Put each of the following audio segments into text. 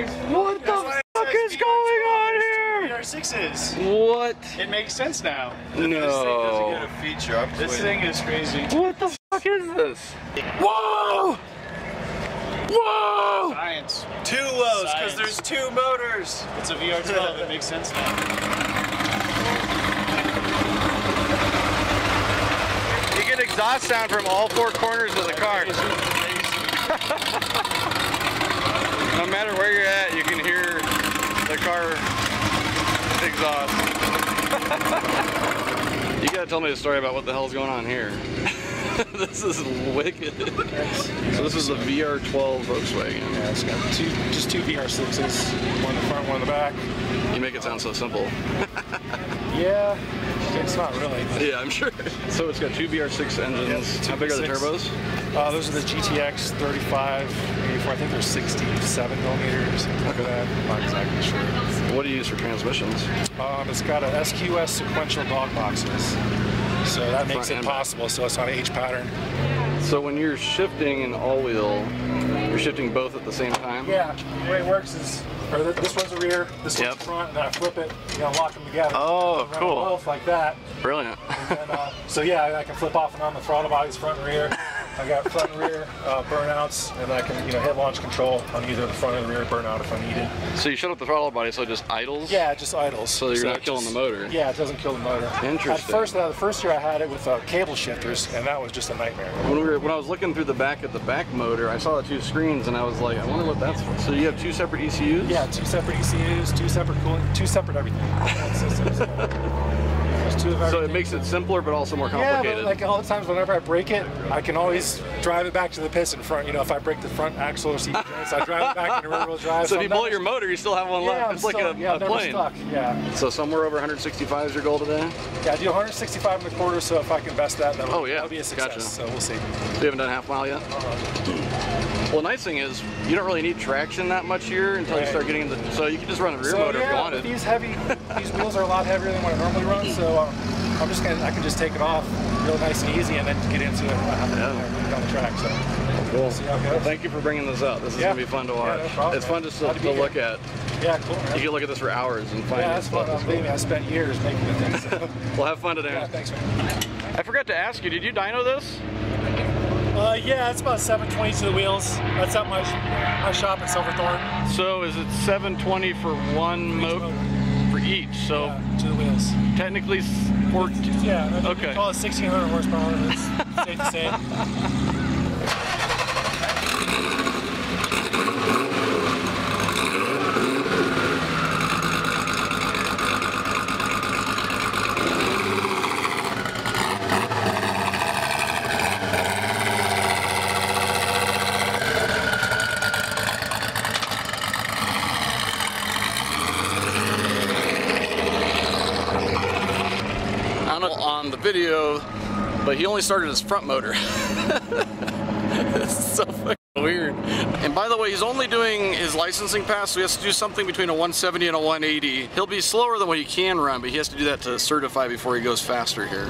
What the fuck is going on here? VR6s. What? It makes sense now. No. This thing doesn't get a feature. This thing is crazy. What the fuck is this? Whoa! Whoa! Science. Two lows, because there's two motors. It's a VR12. It makes sense now. You get exhaust sound from all four corners of the car. No matter where you're at, you can hear the car exhaust. You gotta tell me the story about what the hell's going on here. This is wicked. So this is a VR12 Volkswagen. Yeah, it's got just two VR6s, one in the front, one in the back. You make it sound so simple. Yeah, it's not really. Yeah, I'm sure. So it's got two VR6 engines. Yep, How big are the turbos? Those are the GTX 35, 84. I think they're 67 millimeters. Look at that. Not exactly sure. What do you use for transmissions? It's got a SQS sequential dog boxes. So that makes it possible, so it's on an H pattern. So when you're shifting an all-wheel, you're shifting both at the same time? Yeah, the way it works is, this one's the rear, this one's the front, and then I flip it, you know, lock them together. Oh, cool. Both like that. Brilliant. And then, so yeah, I can flip off and on the throttle bodies, front and rear. I got front and rear burnouts, and I can, you know, hit launch control on either the front or the rear burnout if I need it. So you shut up the throttle body so it just idles? Yeah, it just idles. So you're not killing the motor? Yeah, it doesn't kill the motor. Interesting. At first, the first year I had it with cable shifters, and that was just a nightmare. When I was looking through the back at the back motor, I saw the two screens, and I was like, I wonder what that's for. So you have two separate ECUs? Yeah, two separate ECUs, two separate cooling, two separate everything. So it makes it simpler, but also more complicated. Yeah, but like all the times whenever I break it, I can always drive it back to the piston front. You know, if I break the front axle or seat joints, I drive it back into rear wheel drive. So if you blow your motor, you still have one left. It's like a plane. Stuck. Yeah. So somewhere over 165 is your goal today? Yeah, I do 165 and a quarter, so if I can best that, that'll be a success. Gotcha. So we'll see. So you haven't done half mile yet? Well, the nice thing is, you don't really need traction that much here until you start getting into, so you can just run a rear motor if you wanted. These wheels are a lot heavier than what I normally run, so I can just take it off real nice and easy and then get into it on the track. So cool. See how it goes. Well, thank you for bringing this out. This is going to be fun to watch. Yeah, no problem, it's fun just to look at. Yeah, cool. Man. You can look at this for hours and find that's fun. Believe me, I spent years making the thing. So. Well, have fun today. Yeah, thanks, man. I forgot to ask you, did you dyno this? Yeah, it's about 720 to the wheels. That's at my shop in Silverthorne. So is it 720 for one motor? For each, so to the wheels. Technically, yeah. Okay. We call it 1600 horsepower. It's safe to say. On the video, but he only started his front motor. It's so fucking weird. And by the way, he's only doing his licensing pass, so he has to do something between a 170 and a 180. He'll be slower than what he can run, but he has to do that to certify before he goes faster here.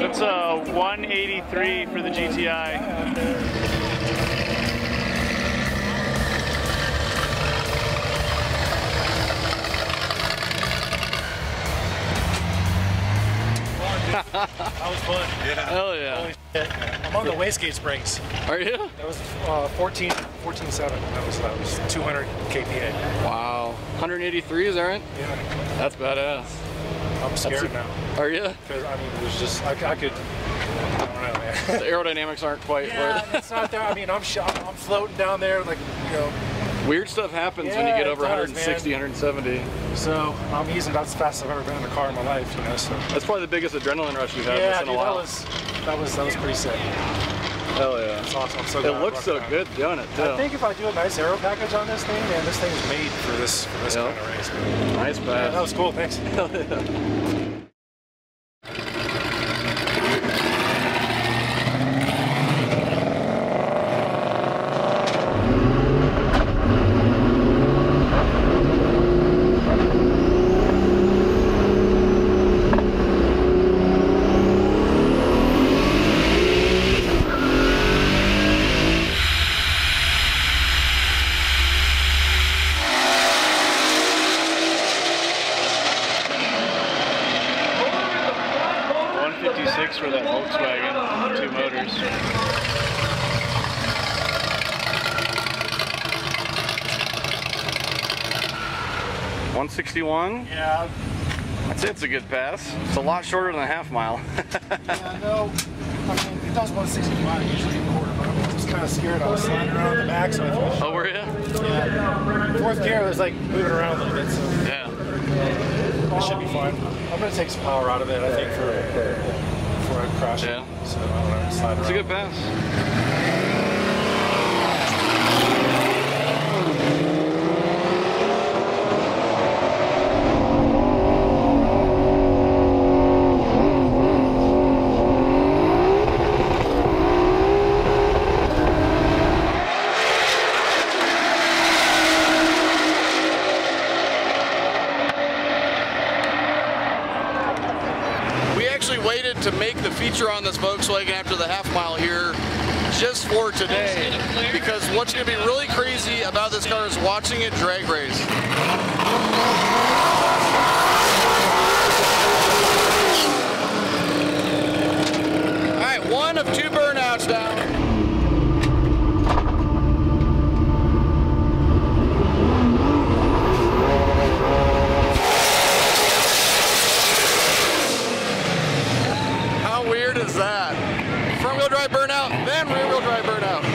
It's a 183 for the GTI. That was fun. Yeah. Hell yeah. I'm on the wastegate springs. Are you? That was 14.7. That was 200 kPa. Wow. 183, is that right? Yeah. That's badass. I'm scared now. Are you? Because I mean, it was just I could. I don't know, man. The aerodynamics aren't quite. Yeah, it's not there. I mean, I'm floating down there, like, you know. Weird stuff happens when you get over 160, 170. So I'm easing about as fast as I've ever been in a car in my life, you know. So that's probably the biggest adrenaline rush you've had in a while. That was pretty sick. Hell yeah. It's awesome. I'm so glad it looks so good doing it too. I think if I do a nice aero package on this thing, man, this thing is made for this kind of race. Man. Nice pass. Yeah, that was cool. Thanks. Hell yeah. 156 for that Volkswagen, 2 motors. $161? Yeah. I'd say it's a good pass. It's a lot shorter than a half mile. Yeah, no. I mean, it does 165 usually a quarter, but I'm just kind of scared. I was sliding around the back, so I finished. Oh, were you? Yeah. 4th gear was like moving around a little bit, so. Yeah. It should be fine. I'm going to take some power out of it, I think, before I crash it. So I don't know, slide around. It's a good pass. Waited to make the feature on this Volkswagen after the half mile here just for today, because what's going to be really crazy about this car is watching it drag race. Alright, 1 of 2 burnouts down. Front-wheel drive burnout, then rear-wheel drive burnout.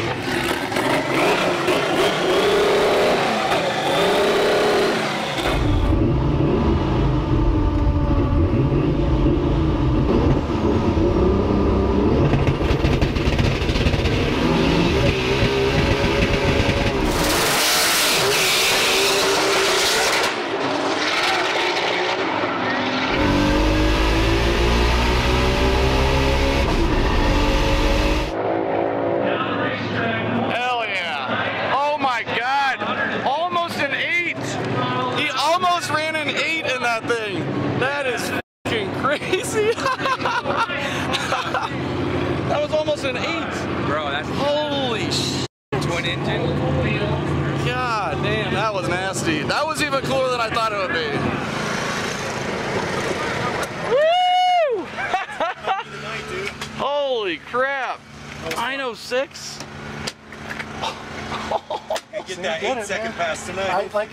Ran an 8 in that thing. That is fucking crazy. That was almost an 8. Bro, that's holy shit. Twin engine. God damn, that was nasty. That was even cooler than I thought it would be. Woo! Holy crap. 906. Get that 8-second pass tonight.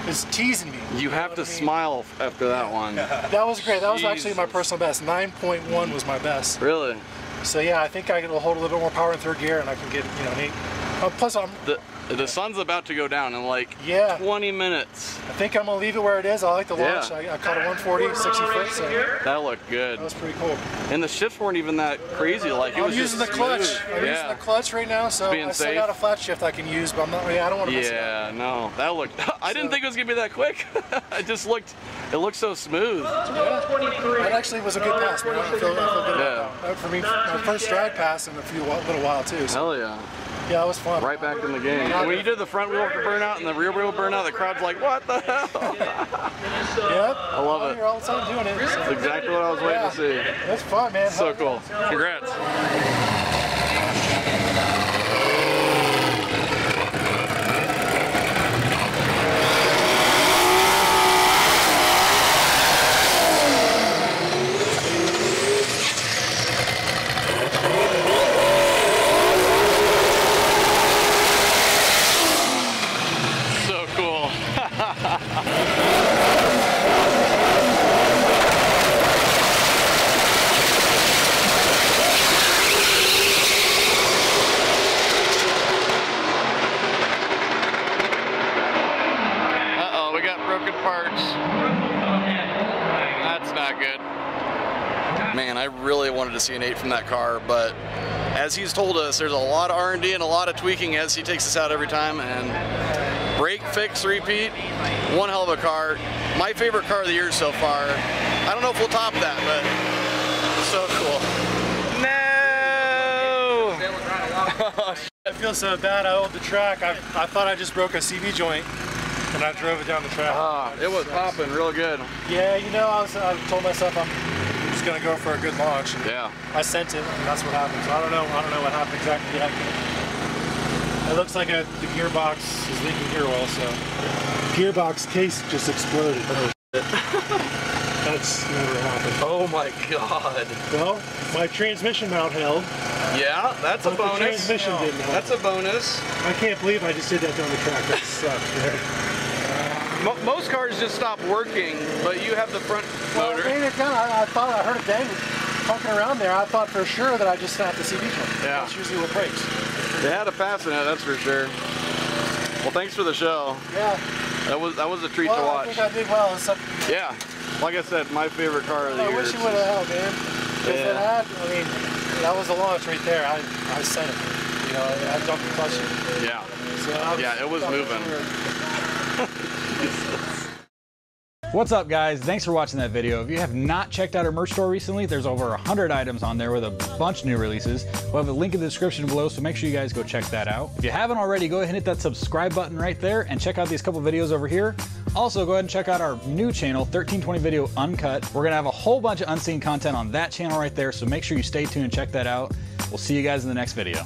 It's teasing me. You have to smile after that one. That was great. That was actually my personal best. 9.1 was my best. Really? So yeah, I think I can hold a little more power in 3rd gear, and I can get an 8. Plus, the sun's about to go down in like 20 minutes. I think I'm gonna leave it where it is. I like the launch. I caught a 140, 60 foot. So that looked good. That was pretty cool. And the shifts weren't even that crazy. Like I'm using the clutch. I'm using the clutch right now, so I still got a flat shift I can use, but I'm not. I don't want to mess it up. Yeah, no, that looked. I didn't think it was gonna be that quick. It just looked. It looked so smooth. Yeah, that actually was a good pass, man. I feel good about that. For me, my first drag pass in a little while too. So. Hell yeah. Yeah, it was fun. Right back in the game. And when you did the front wheel burnout and the rear wheel burnout, the crowd's like, what the hell? Yep. I love it. You're all the time doing it. So. That's exactly what I was waiting to see. That's fun, man. So cool. Congrats. to see an 8 from that car, but as he's told us, there's a lot of R&D and a lot of tweaking as he takes us out every time, and break, fix, repeat, one hell of a car. My favorite car of the year so far. I don't know if we'll top that, but so cool. No! I feel so bad. I owed the track. I thought I just broke a CV joint, and I drove it down the track. It was popping real good. Yeah, you know, I told myself I'm just gonna go for a good launch. And yeah. I sent it, and that's what happened. So I don't know what happened exactly yet. It looks like the gearbox is leaking gear oil, so gearbox case just exploded. Oh, that's never happened. Oh my God. Well, my transmission mount held. Yeah, that's a bonus. The transmission didn't hold. That's a bonus. I can't believe I just did that down the track. That sucks, man. Most cars just stop working, but you have the front motor. Well, I thought I heard a dang funking around there. I thought for sure that I just snapped the CV joint. Yeah. That's usually what breaks. They had a pass in it, that's for sure. Well, thanks for the show. Yeah. That was a treat to watch. I think I did well. Yeah. Like I said, my favorite car of the year. I wish you would have held, man. Yeah. I mean, that was a launch right there. I sent it. You know, I jumped the clutch. Yeah. So yeah, it was moving. What's up, guys? Thanks for watching that video. If you have not checked out our merch store recently, there's over 100 items on there with a bunch of new releases. We'll have a link in the description below, so make sure you guys go check that out. If you haven't already, go ahead and hit that subscribe button right there and check out these couple videos over here. Also, go ahead and check out our new channel, 1320 Video Uncut. We're gonna have a whole bunch of unseen content on that channel right there, so make sure you stay tuned and check that out. We'll see you guys in the next video.